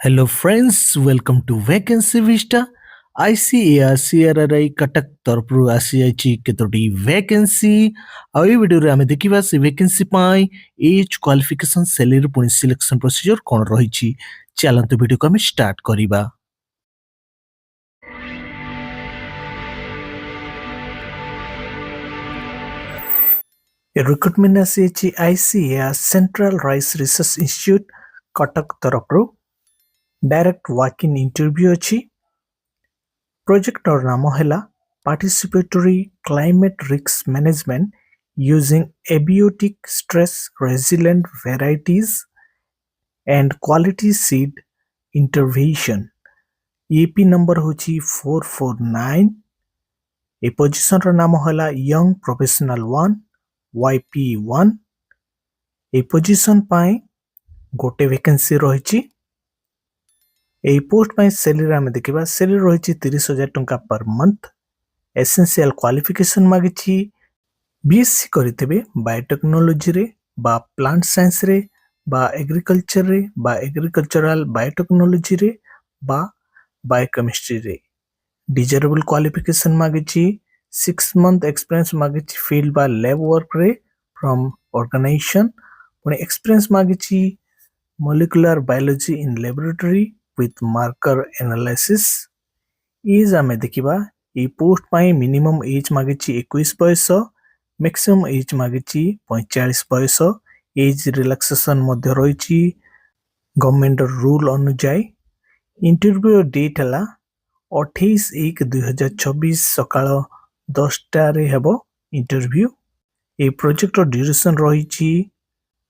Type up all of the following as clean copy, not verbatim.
Hello friends, welcome to Vacancy Vista. ICAR CRRI Cuttack तरफରୁ ଆସିଯାଇଛି କେତୋଟି vacancy ଆଉ ଏଇ ଭିଡିଓରେ ଆମେ ଦେଖିବା ସେ ଭ୍ୟାକେନ୍ସି ପାଇଁ ଏଜ୍ କ୍ୱାଲିଫିକେସନ ସାଲାରୀ ପୁଣି ସିଲେକ୍ସନ ପ୍ରୋସିଜର କ'ଣ ରହିଛି। ଚାଲନ୍ତୁ ଭିଡିଓକୁ ଆମେ ଷ୍ଟାର୍ଟ କରିବା। ରିକ୍ରୁଟମେଣ୍ଟ ଆସିଯାଇଛି ICAR central rice research institute Cuttack ତରଫରୁ। ଡାଇରେକ୍ଟ ୱାକ୍ ଇନ୍ ଇଣ୍ଟରଭ୍ୟୁ ଅଛି। ପ୍ରୋଜେକ୍ଟର ନାମ ହେଲା Participatory Climate Risk Management Using Abiotic Stress Resilient Varieties and Quality Seed Intervention। EP number होची 449। ए पोजिशन रो नाम होला यंग प्रोफेशनल 1 YP1। ए पोजिशन पाए गोटे वैकेंसी रहिची। এই পোস্ট ପାଇଁ স্যালারি ଆମେ ଦେଖିବା। ସ୍যাଲାରି ରହିଛି 30,000 ଟଙ୍କା per month। ଏସେନ୍ସିଆଲ କ୍ୱାଲିଫିକେସନ ମାଗିଛି BSc କରିଥିବେ ବାୟୋଟେକ୍ନୋଲୋଜିରେ ବା ପ୍ଲାଣ୍ଟ ସାଇନ୍ସରେ ବା ଏଗ୍ରିକଲଚରରେ ବା ଏଗ୍ରିକଲଚରାଲ ବାୟୋଟେକ୍ନୋଲୋଜିରେ ବା ବାୟୋକେମିଷ୍ଟ୍ରିରେ। ଡିଜରେବଲ କ୍ୱାଲିଫିକେସନ ମାଗିଛି 6 month ଏକ୍ସପିରିଏନ୍ସ ମାଗିଛି ଫିଲ୍ଡ ବା ଲ୍ୟାବ ୱାର୍କରେ ଫ୍ରମ ଅର୍ଗାନାଇଜେସନ। ପୁଣି ଏକ୍ସପିରିଏନ୍ସ ମାଗିଛି molecular biology in laboratory with marker analysis। Age आमे देखिबा। ए पोस्ट पाई मिनिमम एज मागिची 21 बयस, मैक्सिमम एज मागिची 45 बयस। एज रिलैक्सेशन मध्य रहिची गवर्नमेंट रूल अनुसार। इंटरव्यू डेट हला 28/1/2026 सकाळ 10 टा रे हेबो इंटरव्यू। ए प्रोजेक्ट ड्यूरेशन रहिची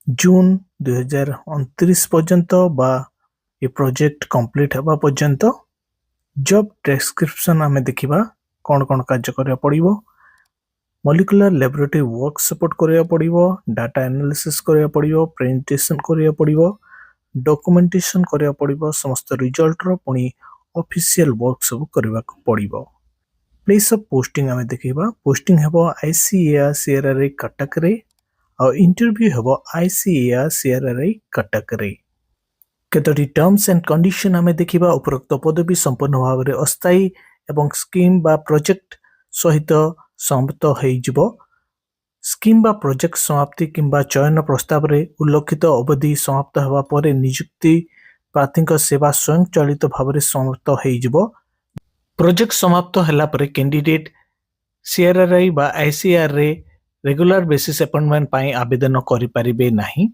जून 2029 पर्यंत बा ये प्रोजेक्ट कंप्लीट हेबा पर्यंत। जॉब डिस्क्रिप्शन आमे देखिबा कोन कोन कार्य करिया पड़िबो। मॉलिक्यूलर लैबोरेटरी वर्क सपोर्ट करिया पड़िबो, डाटा एनालिसिस करिया पड़िबो, प्रेजेंटेशन करिया पड़िबो, डॉक्यूमेंटेशन करिया पड़िबो, समस्त रिजल्ट रो पुनी ऑफिशियल वर्क सब करिवा पड़िबो। प्लेस ऑफ पोस्टिंग आमे देखिबा। पोस्टिंग हेबो ICAR CRRI कटक रे और इंटरव्यू हेबो ICAR CRRI कटक रे। केतोटी टर्म्स एंड कंडीशन आमे देखिबा। उपरोक्त पदवी संपूर्ण भाव में अस्थायी एवं स्कीम बा प्रोजेक्ट सहित समाप्त होइजिबो। स्कीम बा प्रोजेक्ट समाप्ति किंबा चयन प्रस्ताव रे उल्लेखित अवधि समाप्त हेबा परे नियुक्ति प्रार्थी सेवा स्वयं चलित भाव में समाप्त होइजिबो। प्रोजेक्ट समाप्त होला परे कैंडिडेट CRRI बा ICAR रे रेगुलर बेसिस अपॉइंटमेंट पाई आवेदन करि परिबे नाही।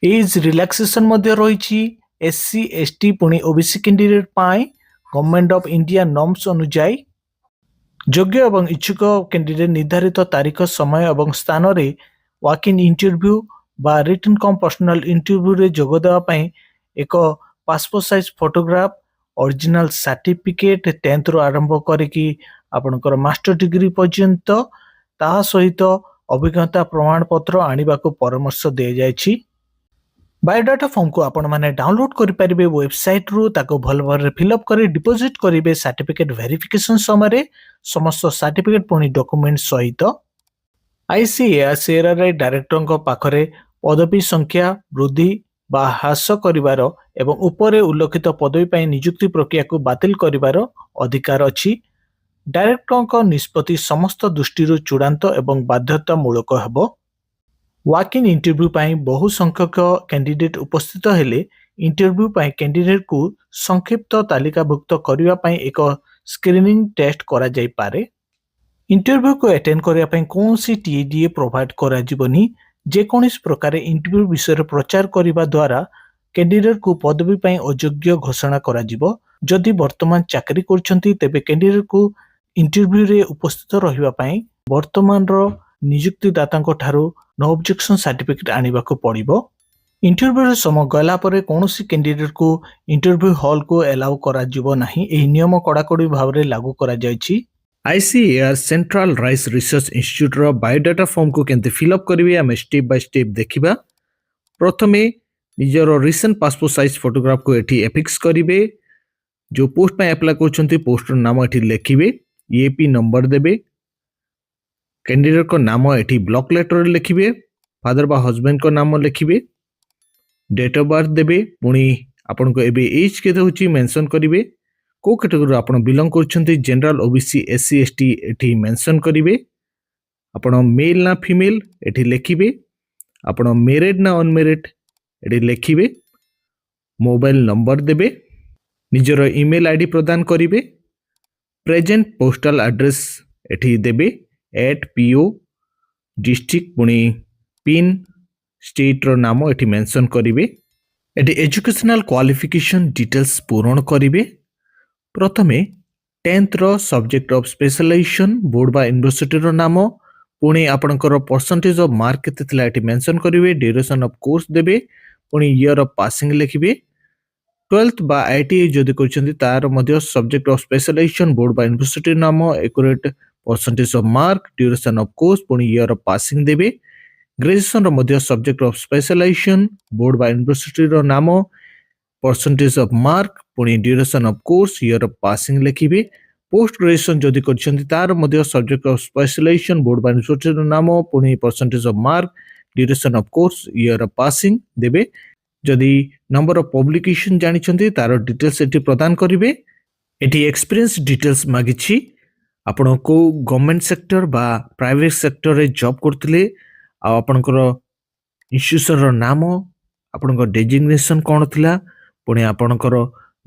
एज रिलैक्सेशन मध्य रहिछि SC ST पुणी OBC candidate pi government of India norms अनुसार। योग्य एवं इच्छुक कैंडिडेट निर्धारित तारीख समय एवं स्थान रे वॉक इन इंटरव्यू बा रिटन कम पर्सनल इंटरव्यू रे जोग देवा पई एक passport size photograph, original certificate 10th रो आरंभ करिकी आपनकर मास्टर डिग्री पर्यंत ता सहित अभिज्ञता प्रमाण पत्र आनिबाको परामर्श दे जायछि। बायोडाटा फॉर्म को आपण माने डाउनलोड करि परिबे वेबसाइट रु। ताको भल भल फिलअप करी डिपॉजिट करिबे सर्टिफिकेट वेरिफिकेशन समय समस्त सर्टिफिकेट पुणी डॉक्यूमेंट सहित। ICAR CRRI डायरेक्टर पाखरे पदवी संख्या वृद्धि बा ह्रास करिवार एवं उपरे उल्लेखित पदवी पाई नियुक्ति प्रक्रिया को बातिल करिवार अधिकार अछि। डायरेक्टर निष्पत्ति समस्त दृष्टि चूड़ांत एवं बाध्यतामूलक हेबो। वॉक इन इंटरव्यू पाई बहु संख्यक कैंडिडेट उपस्थित हेले इंटरव्यू पाई कैंडिडेट को संक्षिप्त तालिकाभुक्त करिवा पाई एक स्क्रीनिंग टेस्ट करा जाई पारे। इंटरव्यू को अटेंड करिया पाई कोनसी TDA प्रोवाइड करा जिवनी। जे कोनिस प्रकार इंटरव्यू विषय प्रचार करिवा द्वारा कैंडिडेट को पदवी पाई अयोग्य घोषणा करा जिवो। जदि वर्तमान चाकरी करछंती तेबे कैंडिडेट को इंटरव्यू रे उपस्थित रहिवा पाई वर्तमान रो नियुक्तिदाता ठारू नो ऑब्जेक्शन सर्टिफिकेट आनिबा को पड़िबो। इंटरव्यू समय गला परे कोनोसी कैंडिडेट को इंटरव्यू हॉल को अलाउ करा जिवो नाही। एही नियम कड़ाकड़ी भाव रे लागू करा जायछि। ICAR central rice research institute रो बायोडाटा फॉर्म को केनते फिलअप करिवे हम स्टेप बाय स्टेप देखिबा। प्रथमे निजर रिसेंट पासपोर्ट साइज फोटोग्राफ को एठी एफिक्स करिवे। जो पोस्ट पे अप्लाई करछंती पोस्ट रो नाम एठी लिखिबे, EP नंबर देबे, कैंडिडेट को नाम एठी ब्लॉक लेटर लिखिबे, फादर बा हस्बैंड को नाम लिखिबे, डेट ऑफ बर्थ देबे, पुणी ଆପଣଙ୍କ ଏବେ ଏଜ୍ କେତେ ହେଉଛି ମେନସନ୍ କରିବେ। କେଉଁ କ୍ୟାଟେଗୋରୀରୁ ଆପଣ ବିଲଙ୍ଗ କରୁଛନ୍ତି, ଜେନେରାଲ, ଓବିସି, ଏସସି, ଏସଟି ଏଠି ମେନସନ୍ କରିବେ। ଆପଣ ମେଲ୍ ନା ଫିମେଲ୍ ଏଠି ଲେଖିବେ। ଆପଣ ମ୍ୟାରେଡ୍ ନା ଅନମ୍ୟାରେଡ୍ ଏଠି ଲେଖିବେ। ମୋବାଇଲ ନମ୍ବର ଦେବେ। ନିଜର ଇମେଲ୍ ଆଇଡି ପ୍ରଦାନ କରିବେ। ପ୍ରେଜେଣ୍ଟ ପୋଷ୍ଟାଲ ଆଡ୍ରେସ୍ ଏଠି ଦେବେ। @PO ଡିଷ୍ଟ୍ରିକ୍ଟ ପୁଣି ପିନ୍ ଷ୍ଟେଟ୍ର ନାମ ଏଠି ମେନସନ୍ କରିବେ। ଏଠି ଏଜୁକେଶନାଲ କ୍ୱାଲିଫିକେସନ୍ ଡିଟେଲ୍ସ ପୂରଣ କରିବେ। ପ୍ରଥମେ 10th subject of specialisation board ବା ୟୁନିଭର୍ସିଟିର ନାମ, ପୁଣି ଆପଣଙ୍କର ପରସେଣ୍ଟେଜ ଅଫ୍ ମାର୍କ କେତେ ଥିଲା ଏଠି ମେନସନ୍ କରିବେ। ଡ୍ୟୁରେସନ୍ ଅଫ୍ କୋର୍ସ ଦେବେ, ପୁଣି ଇୟର ଅଫ୍ ପାସିଂ ଲେଖିବେ। 12th ବା ITI ଯଦି କରିଛନ୍ତି ତାର ମଧ୍ୟ ସବଜେକ୍ଟ ଅଫ୍ ସ୍ପେଶାଲାଇଜେସନ୍ ବୋର୍ଡ ବା ୟୁନିଭର୍ସିଟିର ନାମ, accurate percentage off mark, duration of course, ପୁଣି ଇୟର ଅଫ୍ ପାସିଂ ଦେବେ। ଗ୍ରାଜୁଏସନର ମଧ୍ୟ ସବଜେକ୍ଟ ଅଫ୍ ସ୍ପେଶାଲାଇଜେସନ୍ ବୋର୍ଡ ବା ୟୁନିଭର୍ସିଟିର ନାମ, ପରସେଣ୍ଟେଜ ଅଫ୍ ମାର୍କ, ପୁଣି duration of course, year of passing ଲେଖିବେ। ପୋଷ୍ଟ ଗ୍ରାଜୁଏସନ୍ ଯଦି କରିଛନ୍ତି ତାର ମଧ୍ୟ ସବଜେକ୍ଟ ଅଫ୍ ସ୍ପେଶାଲାଇଜେସନ୍ ବୋର୍ଡ ବା ୟୁନିଭର୍ସିଟିର ନାମ, ପୁଣି percentage off mark, duration of course, year of passing ଦେବେ। ଯଦି ନମ୍ବର ଅଫ୍ ପବ୍ଲିକେସନ୍ ଜାଣିଛନ୍ତି ତାର ଡିଟେଲ୍ସ ଏଠି ପ୍ରଦାନ କରିବେ। ଏଠି ଏକ୍ସପିରିଏନ୍ସ ଡିଟେଲ୍ସ ମାଗିଛି। ଆପଣ କେଉଁ ଗଭର୍ଣ୍ଣମେଣ୍ଟ ସେକ୍ଟର ବା ପ୍ରାଇଭେଟ ସେକ୍ଟରରେ ଜବ୍ କରୁଥିଲେ, ଆଉ ଆପଣଙ୍କର ଇନଷ୍ଟିଟ୍ୟୁସନର ନାମ, ଆପଣଙ୍କ ଡେଜିଗ୍ନେସନ୍ କ'ଣ ଥିଲା, ପୁଣି ଆପଣଙ୍କର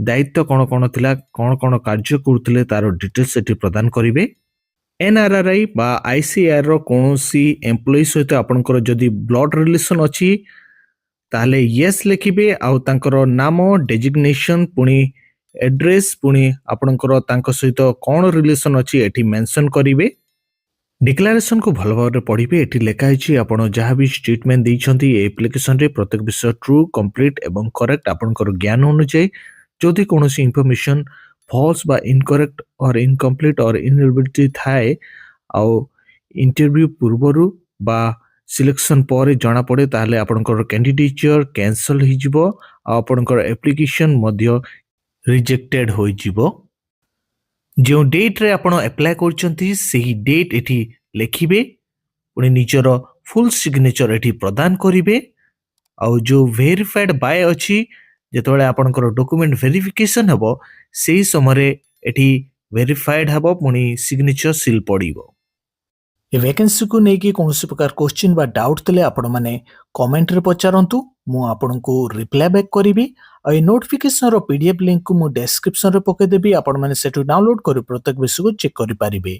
ଦାୟିତ୍ୱ କ'ଣ କ'ଣ ଥିଲା, କ'ଣ କ'ଣ କାର୍ଯ୍ୟ କରୁଥିଲେ ତାର ଡିଟେଲ୍ସ ଏଠି ପ୍ରଦାନ କରିବେ। NRI ବା ICARର କୌଣସି ଏମ୍ପ୍ଲୟି ସହିତ ଆପଣଙ୍କର ଯଦି ବ୍ଲଡ୍ ରିଲେସନ୍ ଅଛି ତାହେଲେ ୟେସ୍ ଲେଖିବେ, ଆଉ ତାଙ୍କର ନାମ, ଡେଜିଗ୍ନେସନ୍, ପୁଣି ଆଡ୍ରେସ୍, ପୁଣି ଆପଣଙ୍କର ତାଙ୍କ ସହିତ କ'ଣ ରିଲେସନ୍ ଅଛି ଏଠି ମେନସନ୍ କରିବେ। ଡିକ୍ଲାରେସନକୁ ଭଲ ଭାବରେ ପଢ଼ିବେ। ଏଠି ଲେଖା ହେଇଛି ଆପଣ ଯାହା ବି ଷ୍ଟେଟମେଣ୍ଟ ଦେଇଛନ୍ତି ଏ ଆପ୍ଲିକେସନରେ ପ୍ରତ୍ୟେକ ବିଷୟ ଟ୍ରୁ, କମ୍ପ୍ଲିଟ୍ ଏବଂ କରେକ୍ଟ ଆପଣଙ୍କର ଜ୍ଞାନ ଅନୁଯାୟୀ। ଯଦି କୌଣସି ଇନଫର୍ମେସନ୍ ଫଲ୍ସ ବା ଇନକରେକ୍ଟ ଅର୍ ଇନକମ୍ପ୍ଲିଟ୍ ଅର୍ ଇନଏବିଲିଟି ଥାଏ, ଆଉ ଇଣ୍ଟରଭ୍ୟୁ ପୂର୍ବରୁ ବା ସିଲେକ୍ସନ୍ ପରେ ଜଣାପଡ଼େ, ତାହେଲେ ଆପଣଙ୍କର କ୍ୟାଣ୍ଡିଡେଚର କ୍ୟାନସଲ୍ ହେଇଯିବ, ଆଉ ଆପଣଙ୍କର ଆପ୍ଲିକେସନ୍ ମଧ୍ୟ ରିଜେକ୍ଟେଡ୍ ହୋଇଯିବ। ଯେଉଁ ଡେଟ୍ରେ ଆପଣ ଆପ୍ଲାଏ କରୁଛନ୍ତି ସେହି ଡେଟ୍ ଏଠି ଲେଖିବେ, ପୁଣି ନିଜର ଫୁଲ୍ ସିଗ୍ନେଚର ଏଠି ପ୍ରଦାନ କରିବେ। ଆଉ ଯେଉଁ ଭେରିଫାଏଡ୍ ବାଏ ଅଛି, ଯେତେବେଳେ ଆପଣଙ୍କର ଡକୁମେଣ୍ଟ ଭେରିଫିକେସନ୍ ହେବ ସେହି ସମୟରେ ଏଠି ଭେରିଫାଏଡ୍ ହେବ, ପୁଣି ସିଗ୍ନେଚର ସିଲ୍ ପଡ଼ିବ। ଏ ଭ୍ୟାକେନ୍ସିକୁ ନେଇକି କୌଣସି ପ୍ରକାର କ୍ୱେଶ୍ଚିନ୍ ବା ଡାଉଟ୍ ଥିଲେ ଆପଣମାନେ କମେଣ୍ଟରେ ପଚାରନ୍ତୁ, ମୁଁ ଆପଣଙ୍କୁ ରିପ୍ଲାଏ ବ୍ୟାକ୍ କରିବି। ଆଉ ଏ ନୋଟିଫିକେସନର PDF ଲିଙ୍କକୁ ମୁଁ ଡେସ୍କ୍ରିପ୍ସନରେ ପକାଇଦେବି, ଆପଣମାନେ ସେଠୁ ଡାଉନଲୋଡ୍ କରି ପ୍ରତ୍ୟେକ ବିଷୟକୁ ଚେକ୍ କରିପାରିବେ।